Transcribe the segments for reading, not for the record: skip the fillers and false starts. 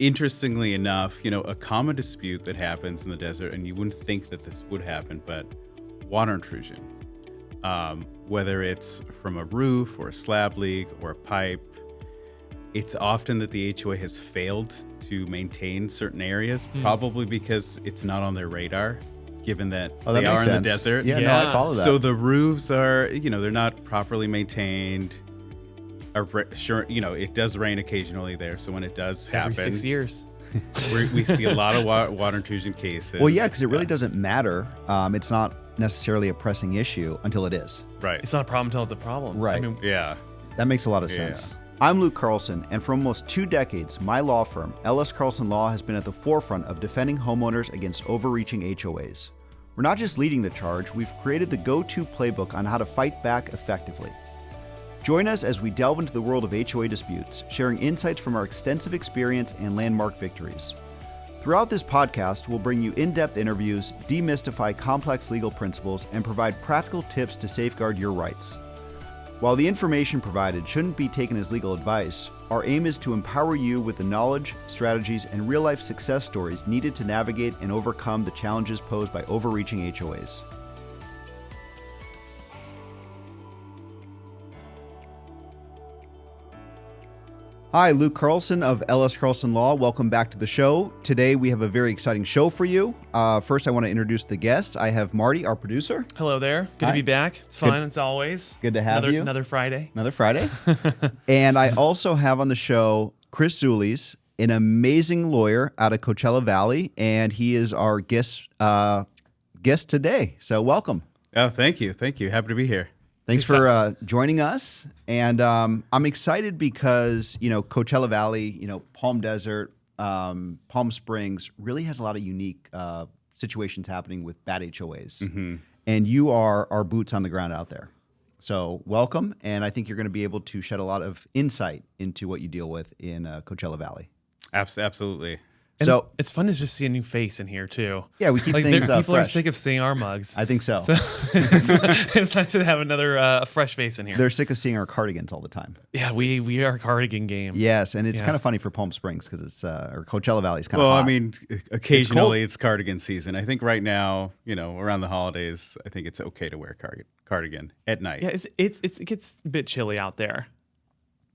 interestingly enough, a common dispute that happens in the desert, and you wouldn't think that this would happen, but water intrusion. Whether it's from a roof or a slab leak or a pipe, it's often that the HOA has failed to maintain certain areas, probably because it's not on their radar, given that they are in the desert. Yeah, no, I follow that. So the roofs are, they're not properly maintained. Sure, it does rain occasionally there, so when it does happen, every 6 years, we see a lot of water intrusion cases. Well, yeah, because it really doesn't matter. It's not necessarily a pressing issue until it is. Right. It's not a problem until it's a problem. Right. Yeah. That makes a lot of sense. I'm Luke Carlson, and for almost 2 decades, my law firm, Ellis Carlson Law, has been at the forefront of defending homeowners against overreaching HOAs. We're not just leading the charge, we've created the go-to playbook on how to fight back effectively. Join us as we delve into the world of HOA disputes, sharing insights from our extensive experience and landmark victories. Throughout this podcast, we'll bring you in-depth interviews, demystify complex legal principles, and provide practical tips to safeguard your rights. While the information provided shouldn't be taken as legal advice, our aim is to empower you with the knowledge, strategies, and real-life success stories needed to navigate and overcome the challenges posed by overreaching HOAs. Hi, Luke Carlson of Ellis Carlson Law. Welcome back to the show. Today we have a very exciting show for you. First, I want to introduce the guests. I have Marty, our producer. Hello there. Good to be back. It's fun as always. Good to have you. Another Friday. Another Friday. And I also have on the show Chris Xoulis, an amazing lawyer out of Coachella Valley, and he is our guest today. So welcome. Oh, thank you. Thank you. Happy to be here. Thanks for joining us. And I'm excited because, Coachella Valley, Palm Desert, Palm Springs really has a lot of unique situations happening with bad HOAs. Mm-hmm. And you are our boots on the ground out there. So welcome. And I think you're going to be able to shed a lot of insight into what you deal with in Coachella Valley. Absolutely. And so it's fun to just see a new face in here too. Yeah, we keep things people fresh. are sick of seeing our mugs. I think so. It's nice to have another fresh face in here. They're sick of seeing our cardigans all the time. Yeah, we are a cardigan game. Yes, and it's kind of funny for Palm Springs because it's or Coachella Valley is kind of hot. Well, I mean, occasionally it's cardigan season. I think right now, around the holidays, I think it's okay to wear a cardigan at night. Yeah, it gets a bit chilly out there.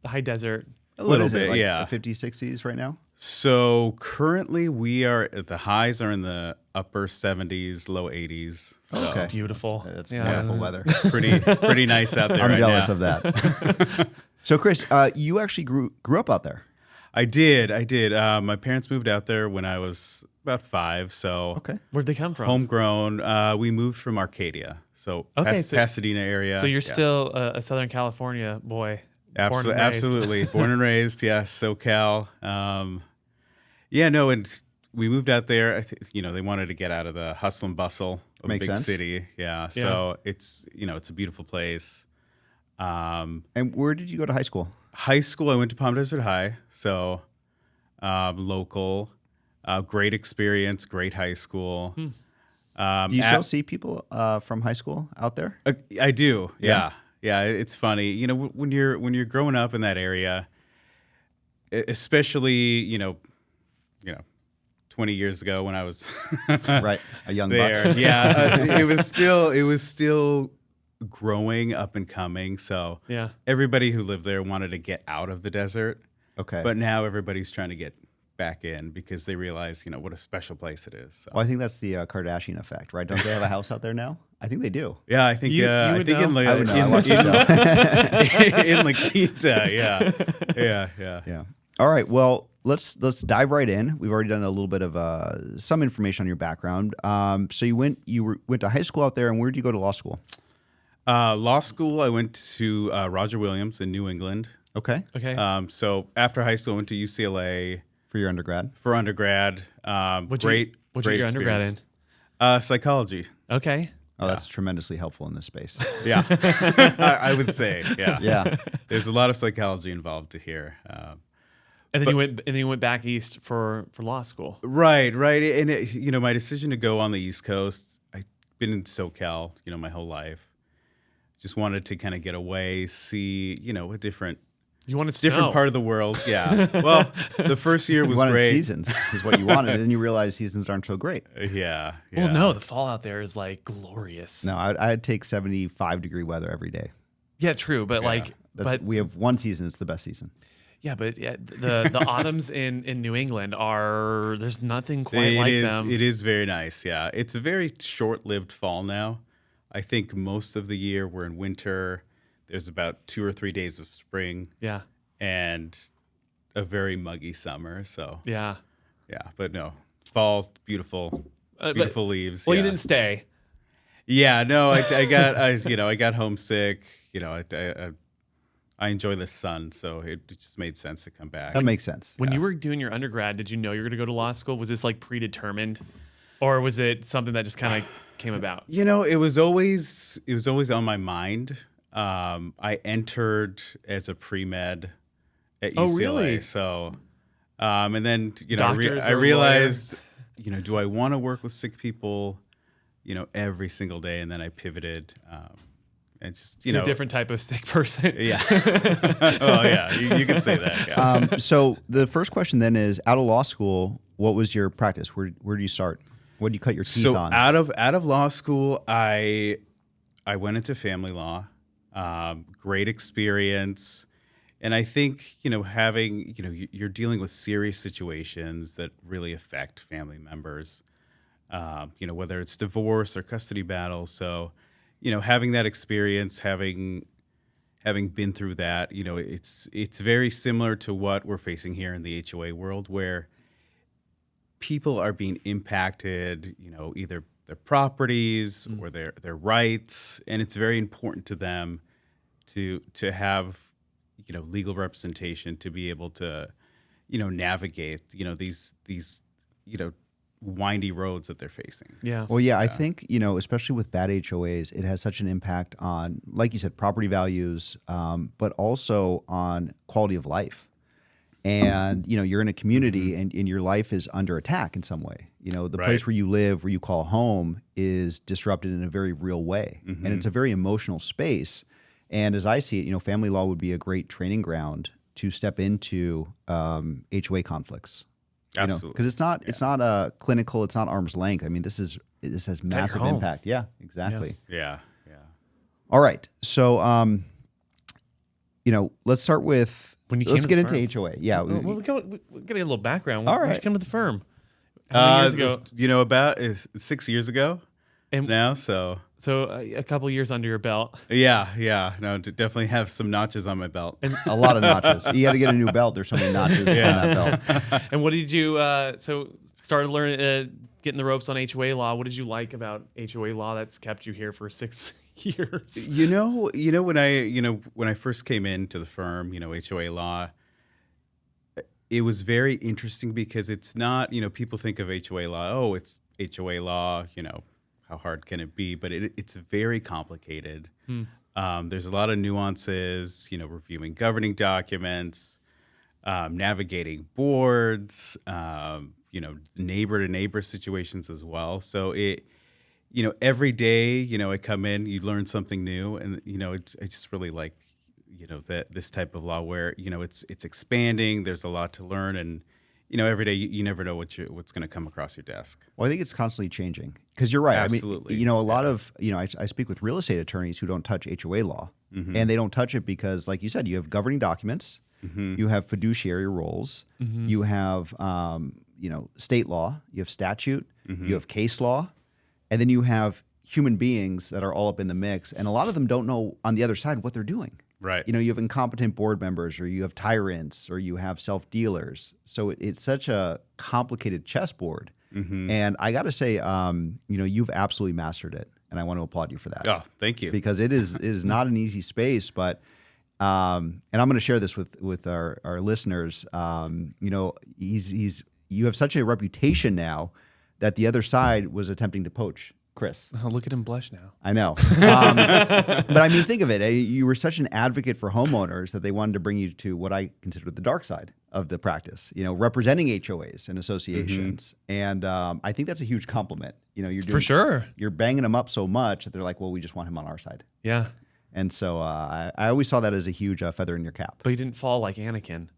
The high desert. A little bit, like yeah. 50s, 60s right now? So currently the highs are in the upper 70s, low 80s. So Okay. Beautiful. That's wonderful weather. Pretty nice out there I'm right jealous now. of that. So, Chris, you actually grew up out there. I did. My parents moved out there when I was about 5. So Okay. Where'd they come from? homegrown. We moved from Arcadia, so Pasadena area. So you're still a Southern California boy. Absolutely. Born and raised, yes, SoCal. And we moved out there. They wanted to get out of the hustle and bustle of Makes a big sense. city. Yeah. So it's a beautiful place. And where did you go to high school? High school, I went to Palm Desert High. So local, great experience, great high school. Do you still see people from high school out there? I do. Yeah. Yeah, it's funny. When you're growing up in that area, especially 20 years ago when I was Right, a young there. buck. Yeah, it was still growing up and coming. So Yeah. everybody who lived there wanted to get out of the desert. Okay. But now everybody's trying to get back in because they realize what a special place it is. So. Well, I think that's the Kardashian effect, right? Don't they have a house out there now? I think they do. Yeah, I think You I would think know. I would know. I watch the show. in La Quinta, yeah. Yeah. All right. Well, let's dive right in. We've already done a little bit of some information on your background. So you went to high school out there, and where did you go to law school? Law school, I went to Roger Williams in New England. Okay. Okay. So after high school, I went to UCLA For your undergrad. for undergrad. What'd Great you get your undergrad in? in? Psychology. Okay. Oh, that's tremendously helpful in this space. Yeah, I would say. Yeah. Yeah. There's a lot of psychology involved to here. And then you went back east for law school. Right. And my decision to go on the East Coast, I've been in SoCal, my whole life. Just wanted to kind of get away, see, a different You wanted different snow. part of the world. Yeah. Well, the first year You was wanted great. seasons is what you wanted, and then you realize seasons aren't so great. Yeah. Well, no, the fall out there is like glorious. No, I'd take 75-degree weather every day. Yeah, true, but We have one season. It's the best season. Yeah, but the autumns in New England there's nothing quite like them. It is very nice. Yeah. It's a very short-lived fall now. I think most of the year we're in winter. There's about 2 or 3 days of spring. Yeah. And a very muggy summer. So Yeah. But no, fall, beautiful leaves. Well, yeah. you didn't stay. Yeah, no, I got homesick. I enjoy the sun, so it just made sense to come back. That makes sense. When you were doing your undergrad, did you know you were going to go to law school? Was this like predetermined, or was it something that just kind of came about? It was always on my mind. I entered as a pre-med at UCLA. Oh, really? So, and then Doctors I or realized, do I want to work with sick people, every single day? And then I pivoted, and just To a different type of sick person. Yeah. Oh yeah, you can say that. Yeah. So the first question then is, out of law school, what was your practice? Where do you start? What do you cut your teeth on? Out of law school, I went into family law. Great experience. And I think, having, you're dealing with serious situations that really affect family members, whether it's divorce or custody battles. So, having that experience, having been through that, it's very similar to what we're facing here in the HOA world, where people are being impacted, either their properties or their rights. And it's very important to them to have, legal representation, to be able to, navigate, these windy roads that they're facing. Yeah. Well, yeah, I think, especially with bad HOAs, it has such an impact on, like you said, property values, but also on quality of life. And, you're in a community and your life is under attack in some way. The place where you live, where you call home, is disrupted in a very real way. And it's a very emotional space. And as I see it, family law would be a great training ground to step into HOA conflicts. Absolutely. Because it's not clinical, it's not arm's length. I mean, this has massive home. impact. Yeah, exactly. Yeah. All right. So, let's start with, let's get into HOA. Yeah. Well, we got to get a little background. All Why'd you right. come to the firm? How many years ago? About 6 years ago And- now. So a couple years under your belt. yeah. No, definitely have some notches on my belt. a lot of notches. You got to get a new belt. There's so many notches on that belt. And what did you, started learning, getting the ropes on HOA law. What did you like about HOA law that's kept you here for 6 years? When I first came into the firm, HOA law, it was very interesting because it's not, people think of HOA law, oh, it's HOA law, how hard can it be? But it's very complicated. There's a lot of nuances, reviewing governing documents, navigating boards, neighbor to neighbor situations as well. So every day, I come in, you learn something new, and I just really like, that this type of law where it's expanding. There's a lot to learn, and every day you never know what's going to come across your desk. Well, I think it's constantly changing because you're right. Absolutely. I mean, a lot of, I speak with real estate attorneys who don't touch HOA law, and they don't touch it because, like you said, you have governing documents, you have fiduciary roles, you have, state law, you have statute, you have case law, and then you have human beings that are all up in the mix. And a lot of them don't know on the other side what they're doing. Right. You have incompetent board members, or you have tyrants, or you have self-dealers. So it's such a complicated chessboard. And I got to say, you've absolutely mastered it. And I want to applaud you for that. Oh, thank you. Because it is not an easy space, but and I'm going to share this with our listeners. You have such a reputation now that the other side was attempting to poach Chris. Oh, look at him blush now. I know. But I mean, think of it. You were such an advocate for homeowners that they wanted to bring you to what I consider the dark side of the practice, representing HOAs and associations. And I think that's a huge compliment. You're doing, For sure. You're banging them up so much that they're like, well, we just want him on our side. Yeah. And so I always saw that as a huge feather in your cap. But you didn't fall like Anakin,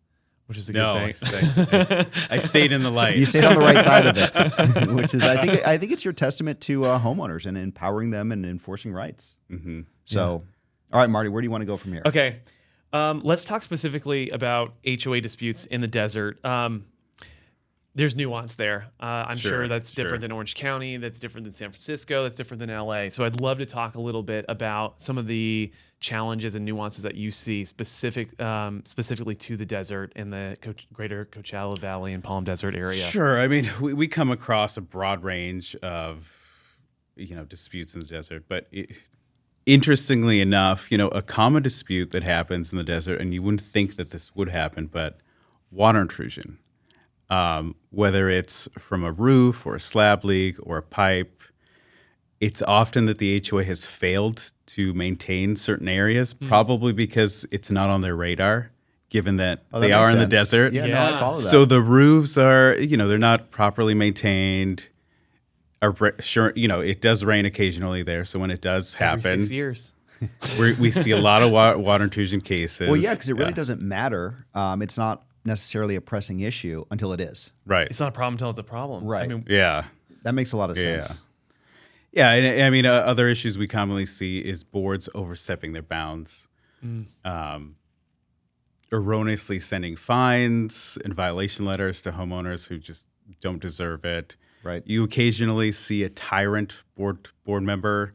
which is a No, good thing. I stayed in the light. You stayed on the right side of it, which is I think it's your testament to homeowners and empowering them and enforcing rights. Mm-hmm. So, all right, Marty, where do you want to go from here? Okay. Let's talk specifically about HOA disputes in the desert. There's nuance there. I'm sure that's different than Orange County. That's different than San Francisco. That's different than LA. So I'd love to talk a little bit about some of the challenges and nuances that you see specifically to the desert in the greater Coachella Valley and Palm Desert area. Sure. I mean, we come across a broad range of, disputes in the desert, but interestingly enough, a common dispute that happens in the desert, and you wouldn't think that this would happen, but water intrusion. Whether it's from a roof or a slab leak or a pipe, it's often that the HOA has failed to maintain certain areas, probably because it's not on their radar, given that they are in the desert. Yeah, no, I follow that. So the roofs are, they're not properly maintained. Sure, it does rain occasionally there, so when it does happen, Every 6 years. we see a lot of water intrusion cases. Well, yeah, because it really doesn't matter. It's not necessarily a pressing issue until it is. Right. It's not a problem until it's a problem. Right. I mean, Yeah. That makes a lot of sense. Yeah, and I mean, other issues we commonly see is boards overstepping their bounds, erroneously sending fines and violation letters to homeowners who just don't deserve it. Right. You occasionally see a tyrant board member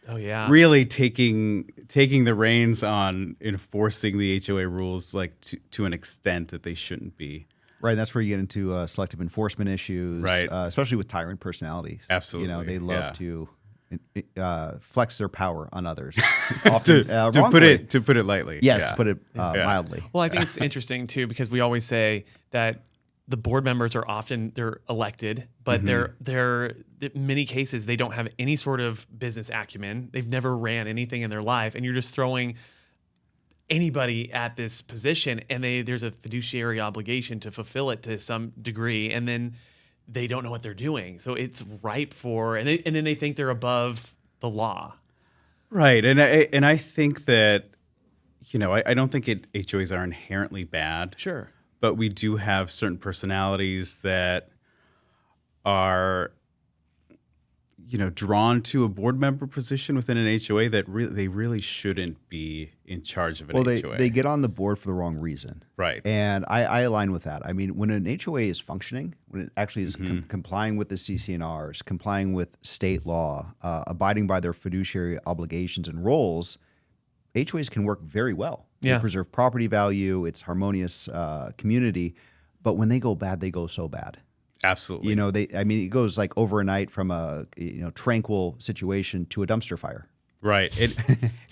oh yeah. really taking the reins on enforcing the HOA rules like to an extent that they shouldn't be. Right, and that's where you get into selective enforcement issues, Right. Especially with tyrant personalities. Absolutely, they love yeah. to flex their power on others. Often, to wrongfully. put it lightly. Yes, Yeah. to put it mildly. Well, I think it's interesting too because we always say that the board members are they're elected, but they're in many cases they don't have any sort of business acumen. They've never ran anything in their life, and you're just throwing anybody at this position, and there's a fiduciary obligation to fulfill it to some degree, and then they don't know what they're doing. So it's ripe for, and then they think they're above the law. Right, and I think that I don't think HOAs are inherently bad. Sure. But we do have certain personalities that are, drawn to a board member position within an HOA that they really shouldn't be in charge of an HOA. They get on the board for the wrong reason. Right. And I align with that. I mean, when an HOA is functioning, when it actually is complying with the CC&Rs, complying with state law, abiding by their fiduciary obligations and roles, HOAs can work very well. Yeah. They preserve property value. It's harmonious community. But when they go bad, they go so bad. Absolutely. It goes like overnight from a tranquil situation to a dumpster fire. Right.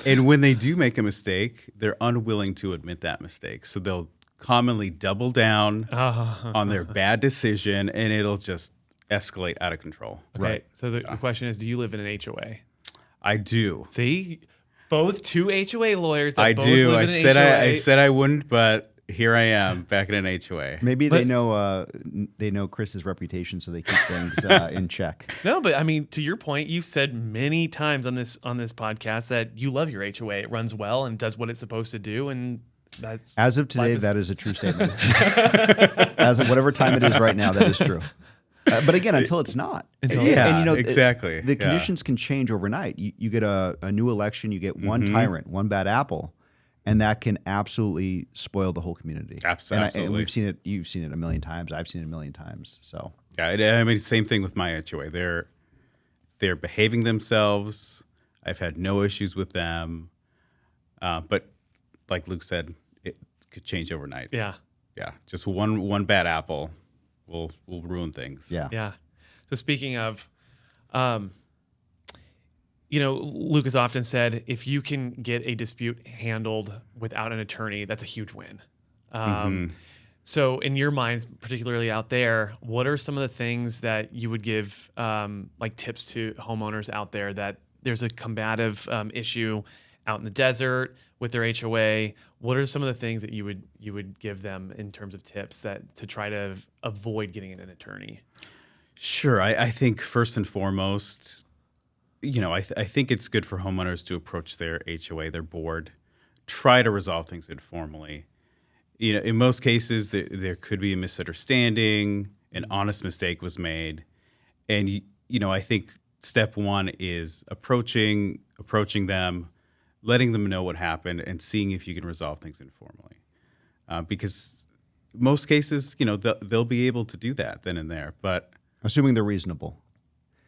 And when they do make a mistake, they're unwilling to admit that mistake. So they'll commonly double down on their bad decision, and it'll just escalate out of control. Okay. Right. So the question is, do you live in an HOA? I do. See, both two HOA lawyers. That I both do. Live I in said an HOA. I said I wouldn't, but here I am back in an HOA. Maybe they know Chris's reputation, so they keep things in check. No, but I mean, to your point, you've said many times on this podcast that you love your HOA. It runs well and does what it's supposed to do, and that's as of today, that is a true statement. As of whatever time it is right now, that is true. But again, until it's not. Exactly. The conditions can change overnight. You get a new election, you get one tyrant, one bad apple, and that can absolutely spoil the whole community. Absolutely. And we've seen it. You've seen it a million times. I've seen it a million times. So yeah, I mean, same thing with my HOA. They're behaving themselves. I've had no issues with them, but like Luke said, it could change overnight. Yeah. Just one bad apple will ruin things. Yeah. So speaking of, Luke has often said, if you can get a dispute handled without an attorney, that's a huge win. So in your minds, particularly out there, what are some of the things that you would give like tips to homeowners out there that there's a combative issue out in the desert with their HOA? What are some of the things that you would give them in terms of tips that to try to avoid getting an attorney? Sure. I think first and foremost, I think it's good for homeowners to approach their HOA, their board, try to resolve things informally. In most cases, there could be a misunderstanding, an honest mistake was made. And, I think step one is approaching them, letting them know what happened, and seeing if you can resolve things informally. Because most cases, they'll be able to do that then and there. But assuming they're reasonable.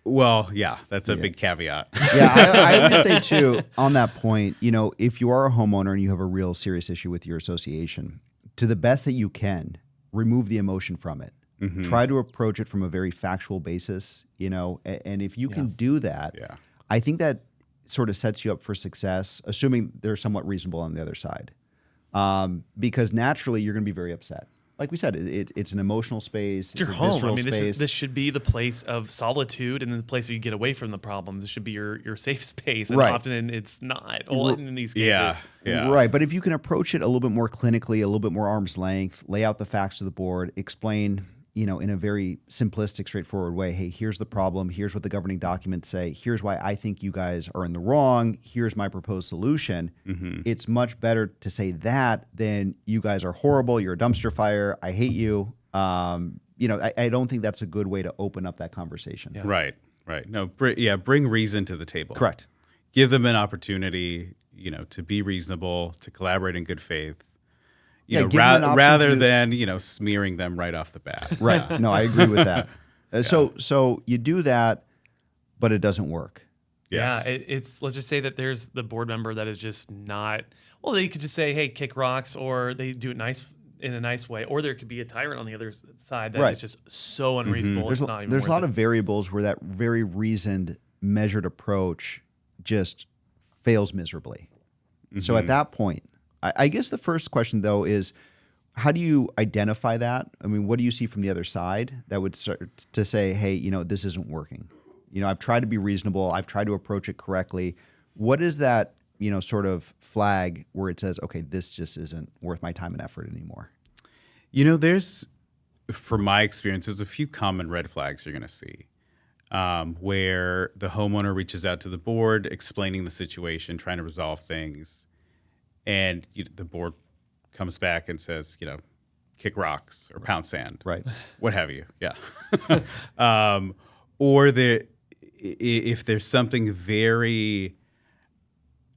Well, yeah, that's a big caveat. Yeah, I would say too, on that point, if you are a homeowner and you have a real serious issue with your association, to the best that you can, remove the emotion from it. Mm-hmm. Try to approach it from a very factual basis, and if you can do that, I think that sort of sets you up for success, assuming they're somewhat reasonable on the other side. Because naturally you're going to be very upset. Like we said, it's an emotional space. It's your home. I mean, this should be the place of solitude and the place where you get away from the problems. This should be your safe space. And often it's not in these cases. Yeah. Right. But if you can approach it a little bit more clinically, a little bit more arm's length, lay out the facts to the board, explain, in a very simplistic, straightforward way, hey, here's the problem. Here's what the governing documents say. Here's why I think you guys are in the wrong. Here's my proposed solution. Mm-hmm. It's much better to say that than you guys are horrible. You're a dumpster fire. I hate you. I don't think that's a good way to open up that conversation. Yeah. Right. No, bring reason to the table. Correct. Give them an opportunity, to be reasonable, to collaborate in good faith. Rather than smearing them right off the bat. Right. No, I agree with that. So you do that, but it doesn't work. Yes. Yeah, let's just say that there's the board member that is just not. Well, they could just say, "Hey, kick rocks," or they do it in a nice way, or there could be a tyrant on the other side that is just so unreasonable. Mm-hmm. It's not even. There's a lot of variables where that very reasoned, measured approach just fails miserably. Mm-hmm. So at that point, I guess the first question, though, is how do you identify that? I mean, what do you see from the other side that would start to say, hey, this isn't working? I've tried to be reasonable. I've tried to approach it correctly. What is that, sort of flag where it says, okay, this just isn't worth my time and effort anymore? From my experience, there's a few common red flags you're going to see where the homeowner reaches out to the board, explaining the situation, trying to resolve things. And the board comes back and says, kick rocks or pound sand, right? What have you? Yeah. Or if there's something very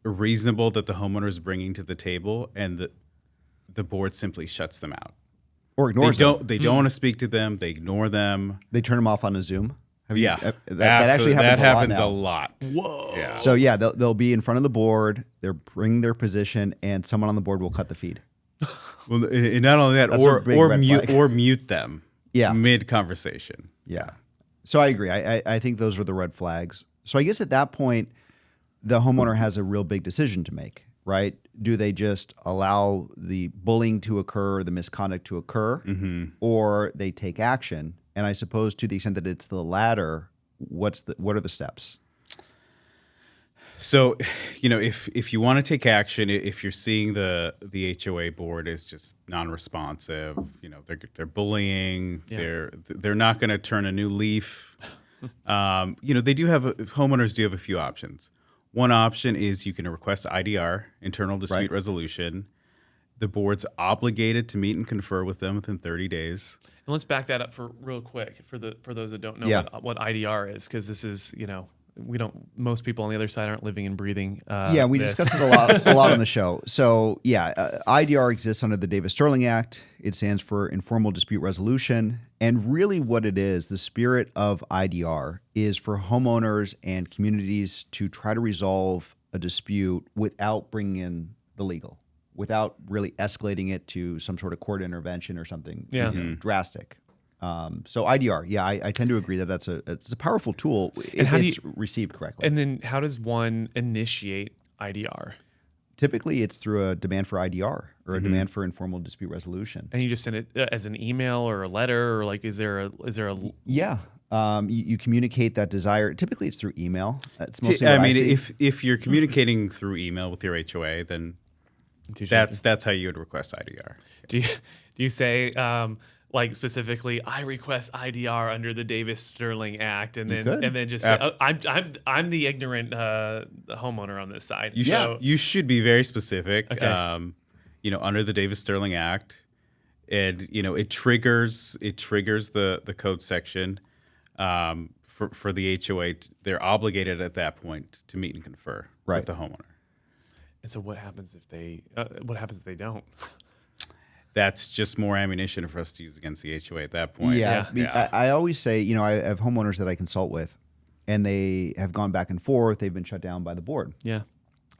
reasonable that the homeowner is bringing to the table, and the board simply shuts them out or ignores them. They don't want to speak to them. They ignore them. They turn them off on a Zoom. That actually happens a lot. Whoa. Yeah. So they'll be in front of the board. They'll bring their position, and someone on the board will cut the feed. Well, and not only that, or mute them. Mid conversation. Yeah. So I agree. I think those are the red flags. So I guess at that point, the homeowner has a real big decision to make, right? Do they just allow the bullying to occur, the misconduct to occur, or they take action? And I suppose to the extent that it's the latter, what are the steps? So, if you want to take action, if you're seeing the HOA board is just non-responsive, they're bullying, they're not going to turn a new leaf. Homeowners do have a few options. One option is you can request IDR, internal dispute resolution. The board's obligated to meet and confer with them within 30 days. And let's back that up for real quick for those that don't know what IDR is, because this is most people on the other side aren't living and breathing. We discuss it a lot on the show. So IDR exists under the Davis-Sterling Act. It stands for Informal Dispute Resolution, and really what it is, the spirit of IDR is for homeowners and communities to try to resolve a dispute without bringing in the legal, without really escalating it to some sort of court intervention or something drastic. So IDR, I tend to agree that it's a powerful tool if it's received correctly. And then how does one initiate IDR? Typically, it's through a demand for IDR or a demand for informal dispute resolution. And you just send it as an email or a letter, or is there a Yeah. You communicate that desire. Typically, it's through email. That's mostly if you're communicating through email with your HOA, then that's how you would request IDR. Do you say, like specifically, I request IDR under the Davis-Sterling Act, and then just say, I'm the ignorant homeowner on this side. You should be very specific. Okay. Under the Davis-Sterling Act, and it triggers the code section for the HOA. They're obligated at that point to meet and confer with the homeowner. And so, what happens if they don't? That's just more ammunition for us to use against the HOA at that point. Yeah. I always say, I have homeowners that I consult with, and they have gone back and forth. They've been shut down by the board. Yeah.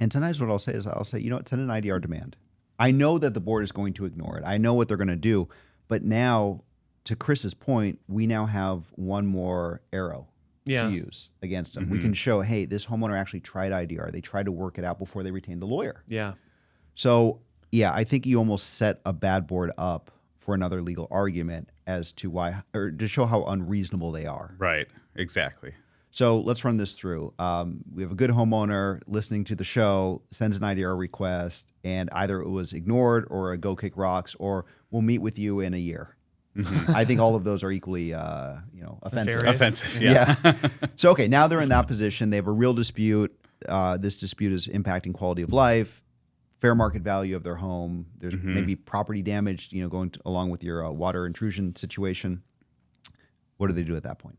And sometimes what I'll say is, send an IDR demand. I know that the board is going to ignore it. I know what they're going to do. But now, to Chris's point, we now have one more arrow to use against them. We can show, hey, this homeowner actually tried IDR. They tried to work it out before they retained the lawyer. Yeah. So, I think you almost set a bad board up for another legal argument as to why, or to show how unreasonable they are. Right. Exactly. So let's run this through. We have a good homeowner listening to the show, sends an IDR request, and either it was ignored or a go kick rocks, or we'll meet with you in a year. I think all of those are equally, offensive. Offensive, yeah. So, okay, now they're in that position. They have a real dispute. This dispute is impacting quality of life, fair market value of their home. There's maybe property damage, going along with your water intrusion situation. What do they do at that point?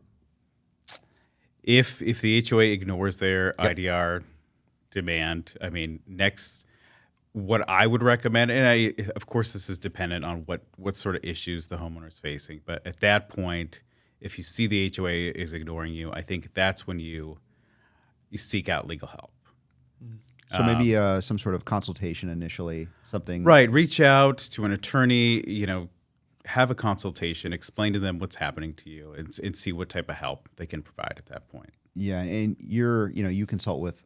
If the HOA ignores their IDR demand, next, what I would recommend, and of course this is dependent on what sort of issues the homeowner is facing, but at that point, if you see the HOA is ignoring you, I think that's when you seek out legal help. So maybe some sort of consultation initially, something. Right. Reach out to an attorney, have a consultation, explain to them what's happening to you, and see what type of help they can provide at that point. Yeah. And you consult with,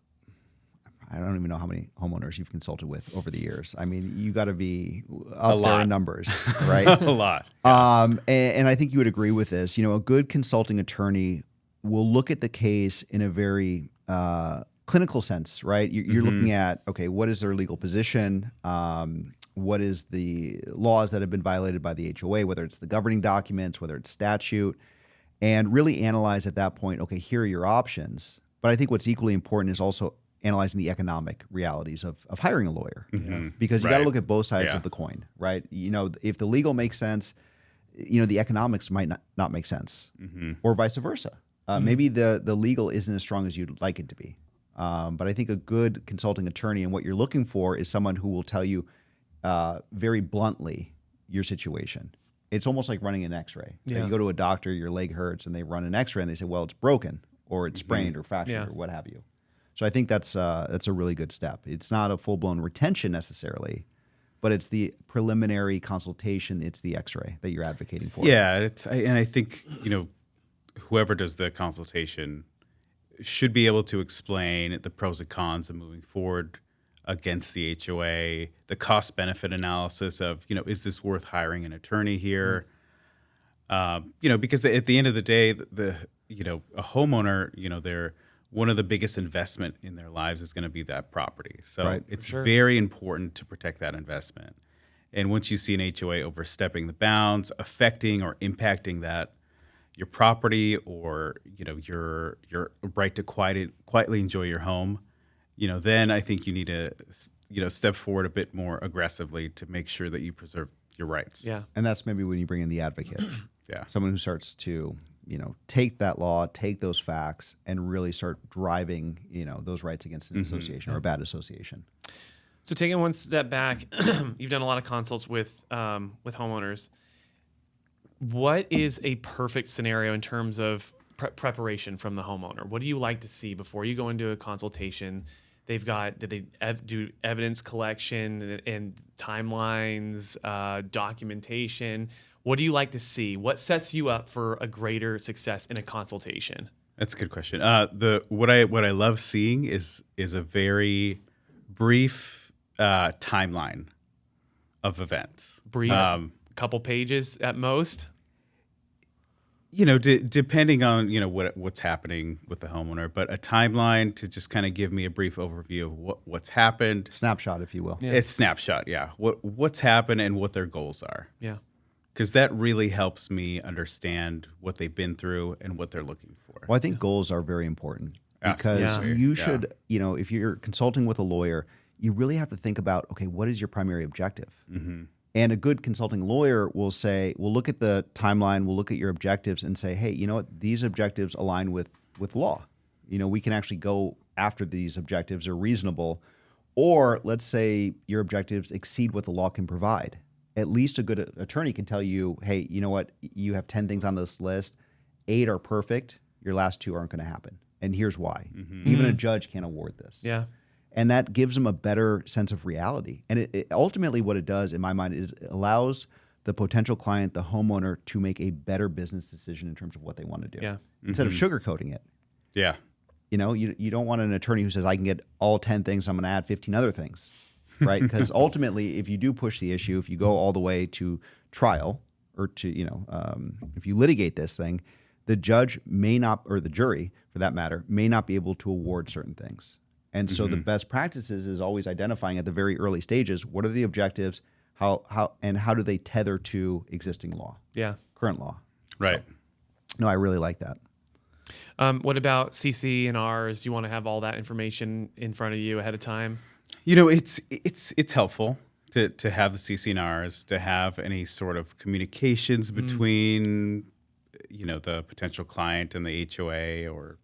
I don't even know how many homeowners you've consulted with over the years. You got to be up there in numbers, right? A lot. Yeah. And I think you would agree with this. A good consulting attorney will look at the case in a very clinical sense, right? You're looking at, okay, what is their legal position? What is the laws that have been violated by the HOA, whether it's the governing documents, whether it's statute, and really analyze at that point, okay, here are your options. But I think what's equally important is also analyzing the economic realities of hiring a lawyer, because you got to look at both sides of the coin, right? If the legal makes sense, the economics might not make sense, or vice versa. Maybe the legal isn't as strong as you'd like it to be. But I think a good consulting attorney, and what you're looking for, is someone who will tell you very bluntly your situation. It's almost like running an x-ray. Yeah. You go to a doctor, your leg hurts, and they run an x-ray and they say, well, it's broken, or it's sprained or fractured or what have you. So I think that's a really good step. It's not a full-blown retention necessarily, but it's the preliminary consultation. It's the x-ray that you're advocating for. Yeah. And I think, whoever does the consultation should be able to explain the pros and cons of moving forward against the HOA, the cost-benefit analysis of, is this worth hiring an attorney here? Because at the end of the day, a homeowner, they're one of the biggest investment in their lives is going to be that property. So it's very important to protect that investment. And once you see an HOA overstepping the bounds, affecting or impacting your property or your right to quietly enjoy your home, then I think you need to step forward a bit more aggressively to make sure that you preserve your rights. Yeah, and that's maybe when you bring in the advocate, someone who starts to take that law, take those facts, and really start driving those rights against an association or a bad association. So taking one step back, you've done a lot of consults with homeowners. What is a perfect scenario in terms of preparation from the homeowner? What do you like to see before you go into a consultation? Did they do evidence collection and timelines, documentation? What do you like to see? What sets you up for a greater success in a consultation? That's a good question. What I love seeing is a very brief timeline of events. Brief, couple pages at most. Depending on what's happening with the homeowner, but a timeline to just kind of give me a brief overview of what's happened. Snapshot, if you will. Yeah. It's snapshot, yeah. What's happened and what their goals are. Yeah. because that really helps me understand what they've been through and what they're looking for. Well, I think goals are very important because Absolutely. you should, if you're consulting with a lawyer, you really have to think about, okay, what is your primary objective? Mm-hmm. And a good consulting lawyer will say, we'll look at the timeline, we'll look at your objectives and say, hey, you know what, these objectives align with law. We can actually go after these objectives are reasonable. Or let's say your objectives exceed what the law can provide. At least a good attorney can tell you, hey, you know what, you have 10 things on this list, 8 are perfect, your last 2 aren't going to happen. And here's why. Mm-hmm. Even a judge can't award this. Yeah. And that gives them a better sense of reality. And it ultimately what it does, in my mind, is it allows the potential client, the homeowner, to make a better business decision in terms of what they want to do. Yeah. Instead of sugarcoating it. Yeah. You don't want an attorney who says, I can get all 10 things, I'm going to add 15 other things, right? Because ultimately, if you do push the issue, if you go all the way to trial or to, if you litigate this thing, the judge may not, or the jury for that matter, may not be able to award certain things. And so the best practices is always identifying at the very early stages, what are the objectives, how do they tether to existing law, current law. Right. So, no, I really like that. What about CC and Rs? Do you want to have all that information in front of you ahead of time? It's helpful to have the CC&Rs, to have any sort of communications between, the potential client and the HOA, or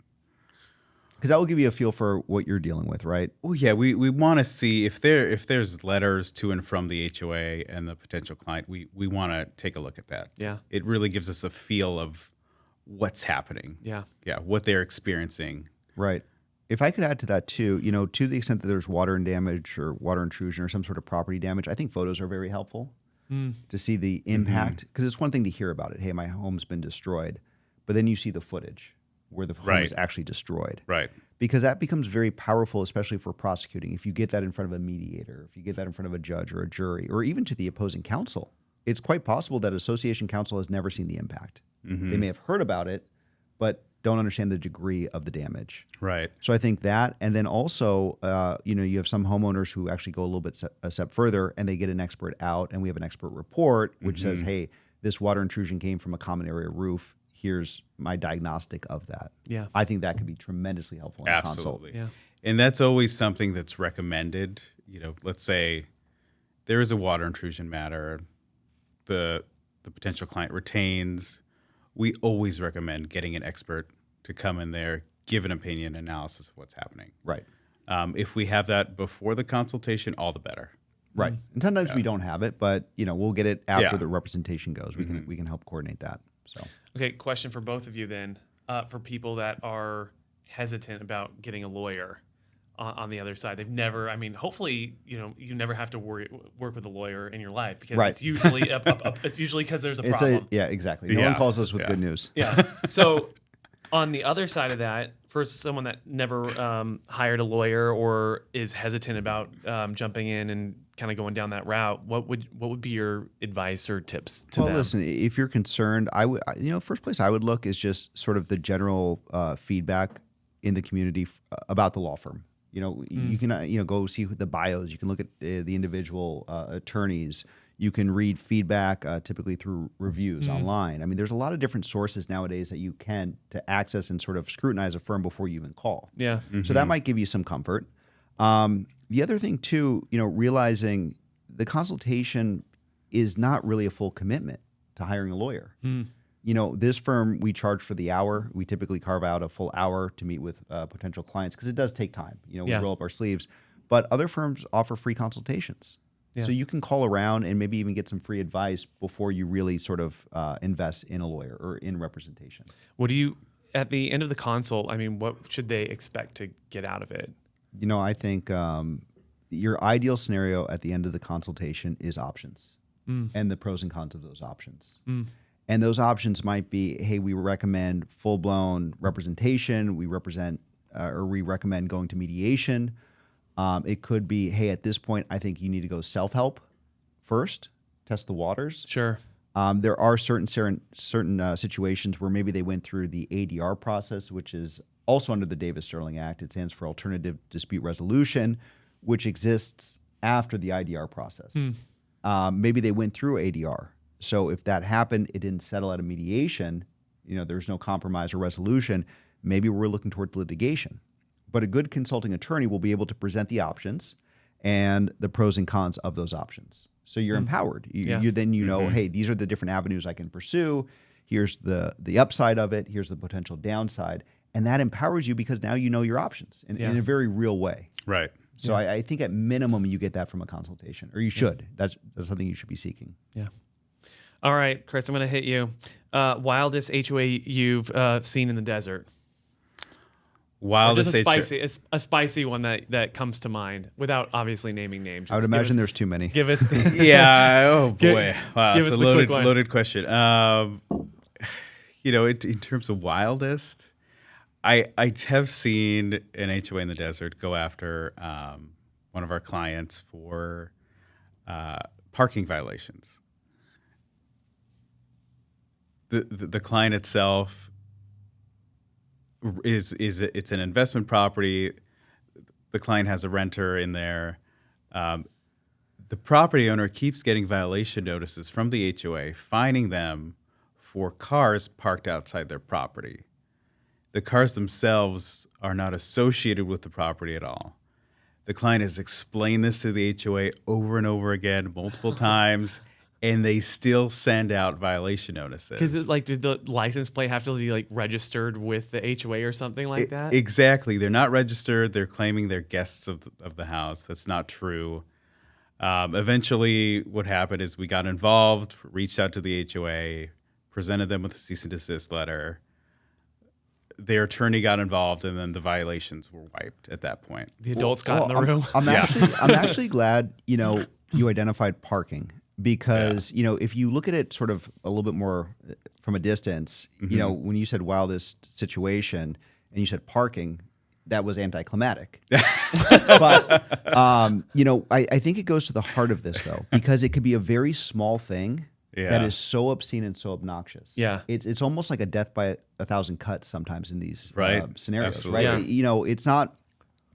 because that will give you a feel for what you're dealing with, right? well, yeah, we want to see if there's letters to and from the HOA and the potential client. We want to take a look at that. Yeah. It really gives us a feel of what's happening. Yeah. Yeah, what they're experiencing. Right. If I could add to that too, to the extent that there's water damage or water intrusion or some sort of property damage, I think photos are very helpful to see the impact. Because it's one thing to hear about it. Hey, my home's been destroyed. But then you see the footage where the home is actually destroyed. Right. Because that becomes very powerful, especially for prosecuting. If you get that in front of a mediator, if you get that in front of a judge or a jury, or even to the opposing counsel, it's quite possible that association counsel has never seen the impact. Mm-hmm. They may have heard about it, but don't understand the degree of the damage. Right. So I think that, and then also, you have some homeowners who actually go a little bit a step further, and they get an expert out, and we have an expert report which says, hey, this water intrusion came from a common area roof. Here's my diagnostic of that. Yeah. I think that could be tremendously helpful in a consult. Absolutely. Yeah. And that's always something that's recommended. Let's say there is a water intrusion matter, the potential client retains. We always recommend getting an expert to come in there, give an opinion analysis of what's happening. Right. If we have that before the consultation, all the better. Right. And sometimes we don't have it, but we'll get it after Yeah. the representation goes. We can help coordinate that. So Okay, question for both of you then. For people that are hesitant about getting a lawyer on the other side, they've never. I mean, hopefully, you never have to work with a lawyer in your life because it's usually it's usually because there's a problem. Exactly. No one calls us with good news. Yeah. So on the other side of that, for someone that never hired a lawyer or is hesitant about jumping in and kind of going down that route, what would be your advice or tips to them? Well, listen, if you're concerned, I would, first place I would look is just sort of the general feedback in the community about the law firm. You can go see the bios. You can look at the individual attorneys. You can read feedback typically through reviews online. I mean, there's a lot of different sources nowadays that you can to access and sort of scrutinize a firm before you even call. Yeah. So that might give you some comfort. The other thing too, realizing the consultation is not really a full commitment to hiring a lawyer. This firm, we charge for the hour. We typically carve out a full hour to meet with potential clients because it does take time. We roll up our sleeves. But other firms offer free consultations. Yeah. So you can call around and maybe even get some free advice before you really sort of invest in a lawyer or in representation. At the end of the consult, I mean, what should they expect to get out of it? I think your ideal scenario at the end of the consultation is options and the pros and cons of those options. And those options might be, hey, we recommend full-blown representation. We recommend going to mediation. It could be, hey, at this point, I think you need to go self-help first, test the waters. Sure. There are certain situations where maybe they went through the ADR process, which is also under the Davis-Sterling Act. It stands for Alternative Dispute Resolution, which exists after the IDR process. Maybe they went through ADR So if that happened, it didn't settle at a mediation, there's no compromise or resolution, maybe we're looking towards litigation. But a good consulting attorney will be able to present the options and the pros and cons of those options. So you're empowered. You then know, hey, these are the different avenues I can pursue. Here's the upside of it. Here's the potential downside. And that empowers you because now you know your options in a very real way. Right. So I think at minimum you get that from a consultation, or you should. That's something you should be seeking. Yeah. All right, Chris, I'm going to hit you. Wildest HOA you've seen in the desert? Wildest just a spicy one that comes to mind without obviously naming names. I would imagine there's too many. Give us the yeah. Oh boy. Wow. Give It's us a the quick one. loaded question. In terms of wildest, I have seen an HOA in the desert go after one of our clients for parking violations. The client itself it's an investment property. The client has a renter in there. The property owner keeps getting violation notices from the HOA, fining them for cars parked outside their property. The cars themselves are not associated with the property at all. The client has explained this to the HOA over and over again, multiple times, and they still send out violation notices. Because did the license plate have to be registered with the HOA or something like that? Exactly. They're not registered. They're claiming they're guests of the house. That's not true. Eventually, what happened is we got involved, reached out to the HOA, presented them with a cease and desist letter. Their attorney got involved, and then the violations were wiped at that point. The adults got in the room. I'm actually glad you identified parking, because if you look at it sort of a little bit more from a distance, when you said wildest situation and you said parking, that was anticlimactic. But I think it goes to the heart of this though, because it could be a very small thing that is so obscene and so obnoxious. Yeah, it's almost like a death by 1,000 cuts sometimes in these scenarios. Absolutely. Right? Yeah. It's not.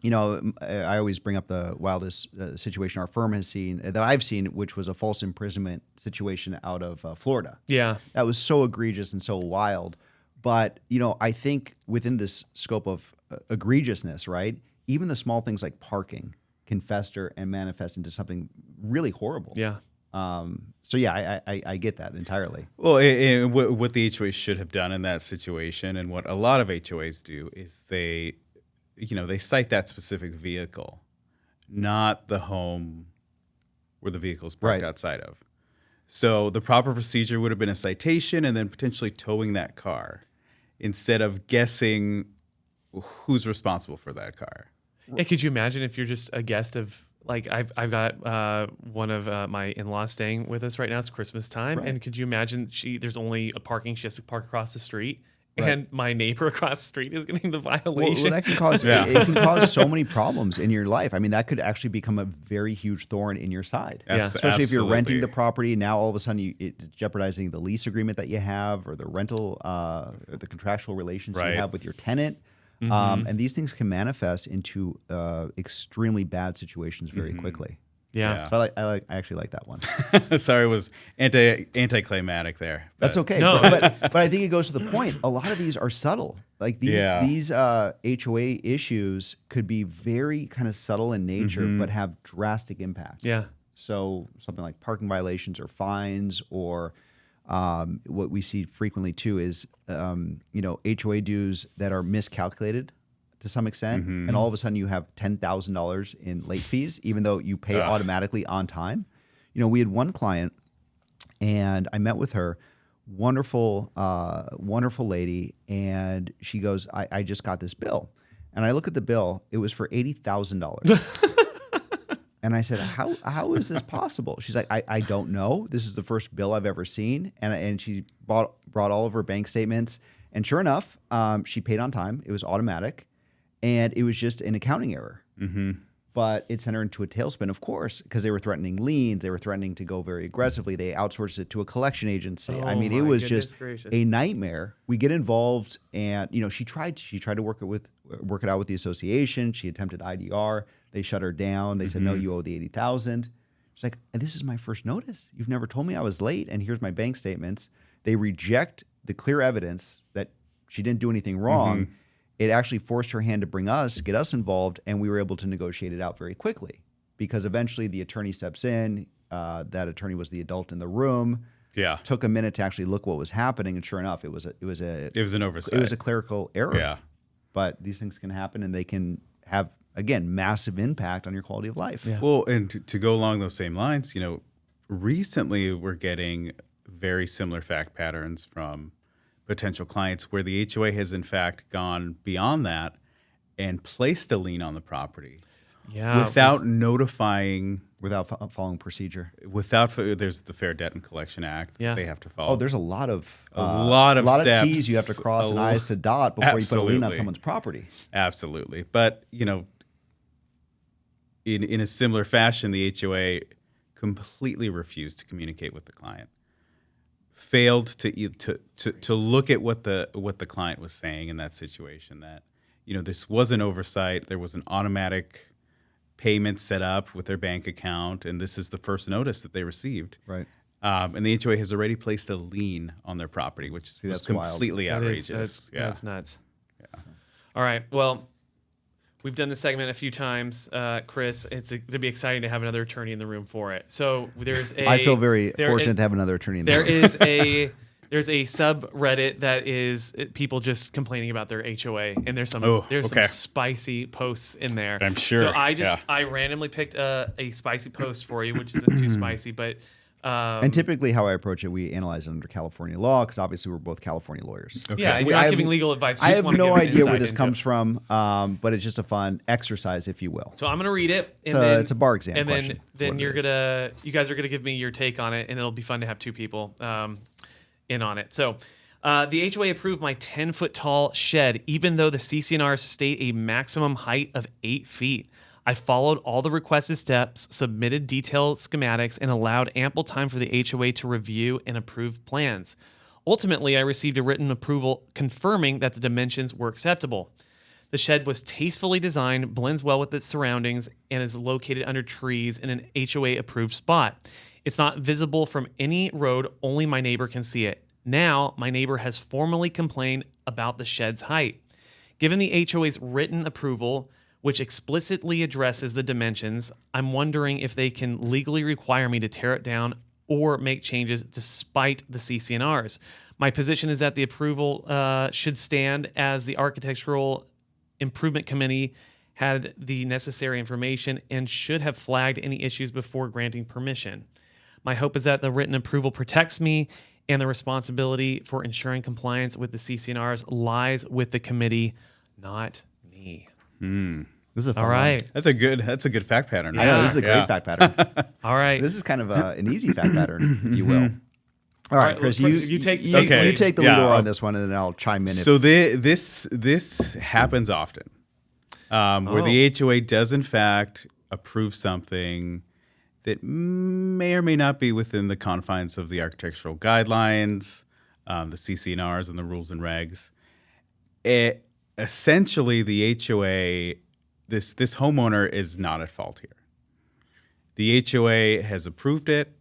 I always bring up the wildest situation our firm has seen, that I've seen, which was a false imprisonment situation out of Florida. Yeah, that was so egregious and so wild. But I think within this scope of egregiousness, right, even the small things like parking can fester and manifest into something really horrible. Yeah. So yeah, I get that entirely. Well, and what the HOA should have done in that situation, and what a lot of HOAs do, is they cite that specific vehicle, not the home where the vehicle is parked outside of. So the proper procedure would have been a citation and then potentially towing that car, instead of guessing who's responsible for that car. Yeah, could you imagine if you're just a guest of, I've got one of my in-laws staying with us right now. It's Christmas time, and could you imagine there's only a parking, she has to park across the street, and my neighbor across the street is getting the violation. Well, that can cause it can cause so many problems in your life. I mean, that could actually become a very huge thorn in your side. Yeah. Especially if you're renting the property. Now all of a sudden it's jeopardizing the lease agreement that you have, or the rental, or the contractual relations you have with your tenant. And these things can manifest into extremely bad situations very quickly. Yeah. So I actually like that one. Sorry, it was anticlimactic there. That's okay. No, but I think it goes to the point. A lot of these are subtle. Like these HOA issues could be very kind of subtle in nature, but have drastic impact. Yeah. So something like parking violations or fines, or what we see frequently too is HOA dues that are miscalculated to some extent, and all of a sudden you have $10,000 in late fees, even though you pay automatically on time. We had one client, and I met with her, wonderful lady, and she goes, I just got this bill. And I look at the bill, it was for $80,000. And I said, how is this possible? She's like, I don't know. This is the first bill I've ever seen. And she brought all of her bank statements, and sure enough, she paid on time. It was automatic. And it was just an accounting error. But it sent her into a tailspin, of course, because they were threatening liens. They were threatening to go very aggressively. They outsourced it to a collection agency. I mean, it was just a nightmare. We get involved, and she tried to work it out with the association. She attempted IDR. They shut her down. They said, no, you owe the $80,000. It's like, this is my first notice. You've never told me I was late, and here's my bank statements. They reject the clear evidence that she didn't do anything wrong. Mm-hmm. It actually forced her hand to get us involved, and we were able to negotiate it out very quickly because eventually the attorney steps in. That attorney was the adult in the room. Yeah, took a minute to actually look what was happening, and sure enough, it was an oversight. It was a clerical error. Yeah, but these things can happen, and they can have, again, massive impact on your quality of life. Yeah. Well, and to go along those same lines, recently we're getting very similar fact patterns from potential clients where the HOA has in fact gone beyond that and placed a lien on the property without notifying. Without following procedure. There's the Fair Debt and Collection Act that they have to follow. Oh, there's a lot of steps, T's you have to cross and I's to dot before you put a lien on someone's property. Absolutely. But, in a similar fashion, the HOA completely refused to communicate with the client. Failed to look at what the client was saying in that situation, that, this was an oversight. There was an automatic payment set up with their bank account, and this is the first notice that they received. Right. And the HOA has already placed a lien on their property, which is completely wild. outrageous. That's nuts. Yeah. All right. Well, we've done this segment a few times, Chris. It's going to be exciting to have another attorney in the room for it. So I feel very fortunate to have another attorney in the room. There's a subreddit that is people just complaining about their HOA, and there's some spicy posts in there. I'm sure. So I randomly picked a spicy post for you, which isn't too spicy, but and typically how I approach it, we analyze it under California law because obviously we're both California lawyers. Okay. Yeah, and you're not giving legal advice. I have no idea where this comes from, but it's just a fun exercise, if you will. So I'm gonna read it. It's a bar exam. And question, then you guys are gonna give me your take on it, and it'll be fun to have two people in on it. So the HOA approved my 10-foot tall shed, even though the CC&Rs state a maximum height of 8 feet. I followed all the requested steps, submitted detailed schematics, and allowed ample time for the HOA to review and approve plans. Ultimately, I received a written approval confirming that the dimensions were acceptable. The shed was tastefully designed, blends well with its surroundings, and is located under trees in an HOA-approved spot. It's not visible from any road, only my neighbor can see it. Now, my neighbor has formally complained about the shed's height. Given the HOA's written approval, which explicitly addresses the dimensions, I'm wondering if they can legally require me to tear it down or make changes despite the CC&Rs. My position is that the approval should stand, as the Architectural Improvement Committee had the necessary information and should have flagged any issues before granting permission. My hope is that the written approval protects me, and the responsibility for ensuring compliance with the CC&Rs lies with the committee, not me. This is a fun all right. That's a good fact pattern. I know, this is a great fact pattern. All right. This is kind of an easy fact pattern, if you will. All right, Chris, you take the lead on this one, and then I'll chime in. So this happens often, where the HOA does in fact approve something that may or may not be within the confines of the architectural guidelines, the CC&Rs, and the rules and regs. Essentially, the HOA, this homeowner is not at fault here. The HOA has approved it.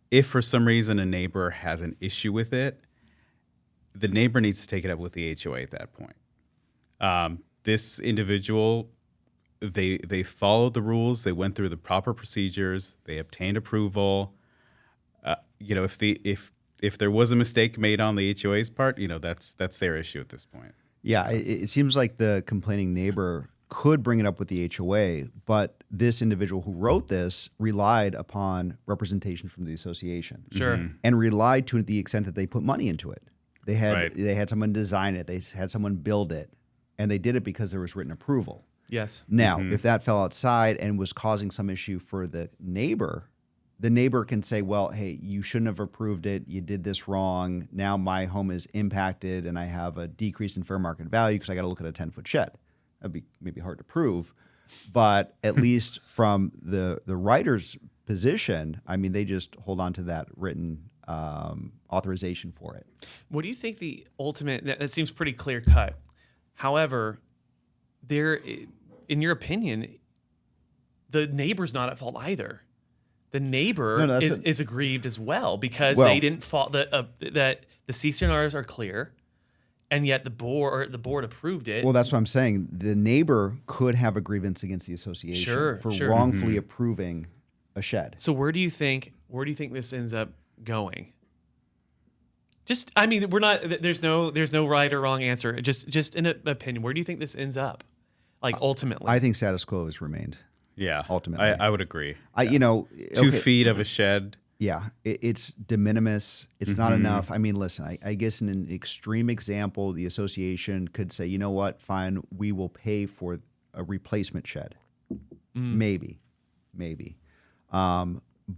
If for some reason a neighbor has an issue with it, the neighbor needs to take it up with the HOA at that point. This individual, they followed the rules. They went through the proper procedures. They obtained approval. If there was a mistake made on the HOA's part, that's their issue at this point. Yeah, it seems like the complaining neighbor could bring it up with the HOA, but this individual who wrote this relied upon representation from the association. Sure. And relied to the extent that they put money into it. They had someone design it, they had someone build it, and they did it because there was written approval. Yes. Now, if that fell outside and was causing some issue for the neighbor can say, well, hey, you shouldn't have approved it. You did this wrong. Now my home is impacted and I have a decrease in fair market value because I got to look at a 10-foot shed. That'd be maybe hard to prove. But at least from the writer's position, I mean, they just hold on to that written authorization for it. What do you think the ultimate, that seems pretty clear cut. However, in your opinion, the neighbor's not at fault either. the neighbor is aggrieved as well because they didn't fall that the CCNRs are clear, and yet the board approved it. Well, that's what I'm saying. The neighbor could have a grievance against the association for wrongfully approving a shed. So where do you think this ends up going? Just, I mean, we're not. There's no right or wrong answer. Just an opinion. Where do you think this ends up? Like ultimately, I think status quo has remained. Yeah, ultimately, I would agree. 2 feet of a shed. Yeah, it's de minimis. It's not enough. I mean, listen, I guess in an extreme example, the association could say, you know what, fine, we will pay for a replacement shed. Maybe.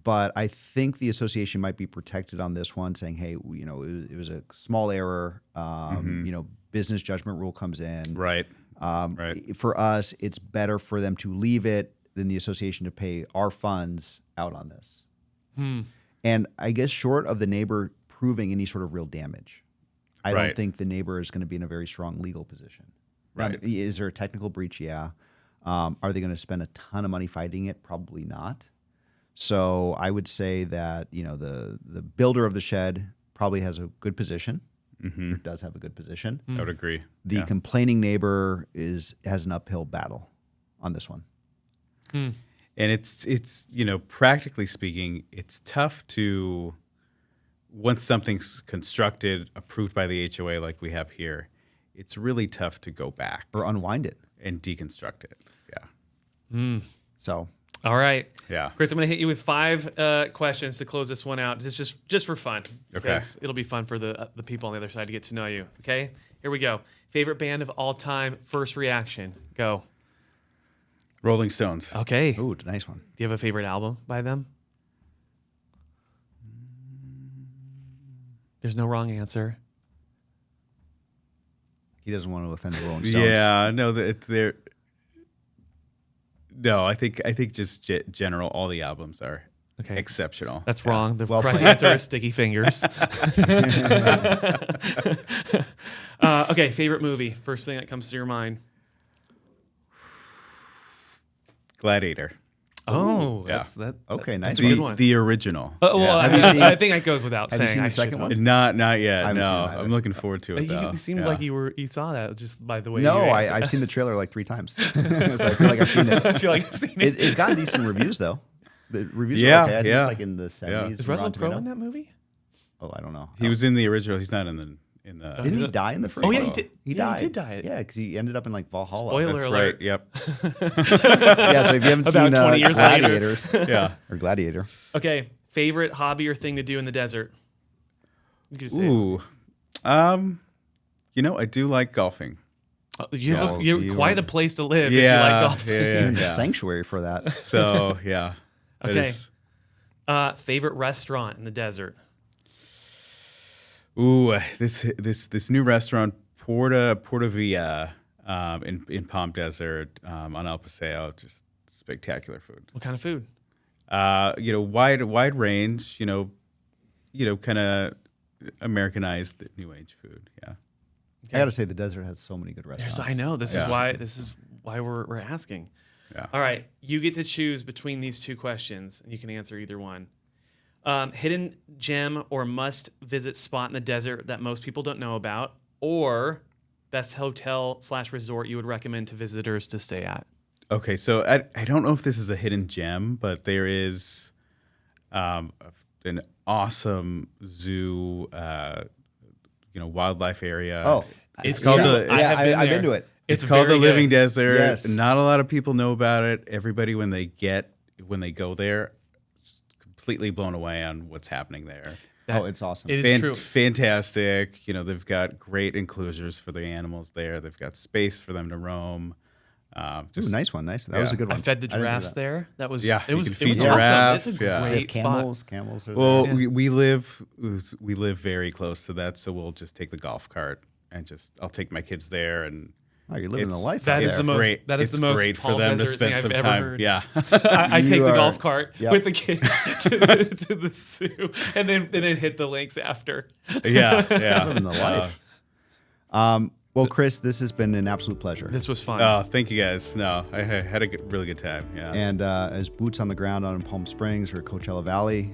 But I think the association might be protected on this one, saying, hey, it was a small error. Business judgment rule comes in. Right. For us, it's better for them to leave it than the association to pay our funds out on this. And I guess short of the neighbor proving any sort of real damage, I don't think the neighbor is going to be in a very strong legal position. Right. Now, is there a technical breach? Yeah. Are they going to spend a ton of money fighting it? Probably not. So I would say that the builder of the shed probably has a good position. Or does have a good position. I would agree. The complaining neighbor has an uphill battle on this one. And it's practically speaking, it's tough to, once something's constructed, approved by the HOA like we have here, it's really tough to go back. Or unwind it. And deconstruct it. Yeah. So. All right. Yeah. Chris, I'm going to hit you with 5 questions to close this one out, just for fun. Okay. Because it'll be fun for the people on the other side to get to know you. Okay? Here we go. Favorite band of all time, first reaction. Go. Rolling Stones. Okay. Ooh, nice one. Do you have a favorite album by them? There's no wrong answer. He doesn't want to offend the Rolling Stones. Yeah, no, they're. No, I think just general, all the albums are exceptional. That's wrong. The correct answer is Sticky Fingers. Okay, favorite movie. First thing that comes to your mind. Gladiator. Oh, yeah. that's that. Okay, nice. That's a good one. The original. Well, I think that goes without saying. Have you seen the second one? Not yet. I haven't No, seen it either. I'm looking forward to it. You seemed like you saw that just by the way. No, you I've seen the trailer like 3 times. So I feel like I've seen it. I feel like I've seen it. It's gotten decent reviews though. The reviews are okay. I think it's like in the 70s. Is Russell Crowe in that movie? Oh, I don't know. He was in the original. He's not in the. Didn't he die in the first? Oh yeah, one? he did. He died. He did die. Yeah, because he ended up in like Valhalla. Spoiler That's alert. right. Yep. Yeah, so if you haven't About seen 20 years Gladiators, or Gladiator. Okay, favorite hobby or thing to do in the desert? You can just say Ooh, I do like golfing. You're quite a place to live if you Yeah, like golfing. yeah. Sanctuary for that. So yeah. Okay. Favorite restaurant in the desert? Ooh, this new restaurant, Porta Villa, in Palm Desert, on El Paseo, just spectacular food. What kind of food? Wide range. Kind of Americanized new age food. Yeah. I got to say, the desert has so many good restaurants. I know. This is why we're asking. Yeah. All right, you get to choose between these 2 questions, and you can answer either one. Hidden gem or must-visit spot in the desert that most people don't know about, or best hotel/resort you would recommend to visitors to stay at? Okay, so I don't know if this is a hidden gem, but there is an awesome zoo, wildlife area. Oh, It's called I've been to it. It's called the very Living good. Desert. Yes. Not a lot of people know about it. Everybody when they go there, just completely blown away on what's happening there. It's awesome. It is true. Fantastic. They've got great enclosures for the animals there. They've got space for them to roam. Ooh, nice one. Nice. That was a good one. I fed the I didn't do giraffes that. there. That was Yeah, it you was can it feed was giraffes, awesome. It's a yeah. great spot. Camels are Well, there. we live very close to that, so we'll just take the golf cart and I'll take my kids there, and Oh, you're living the life. That out is there. the most. great. That is It's the most great for Palm them to Desert spend thing some I've time. ever heard. Yeah. I take the are- golf cart Yep. with the kids to the zoo, and then hit the links after. Yeah. Living the life. Well, Chris, this has been an absolute pleasure. This was fun. Oh, thank you guys. No, I had a really good time. Yeah. And as boots on the ground out in Palm Springs or Coachella Valley,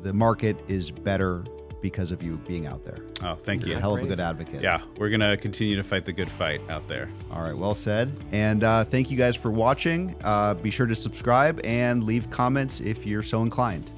the market is better because of you being out there. Oh, thank you. You're a hell of a good advocate. Yeah, we're going to continue to fight the good fight out there. All right, well said. And thank you guys for watching. Be sure to subscribe and leave comments if you're so inclined.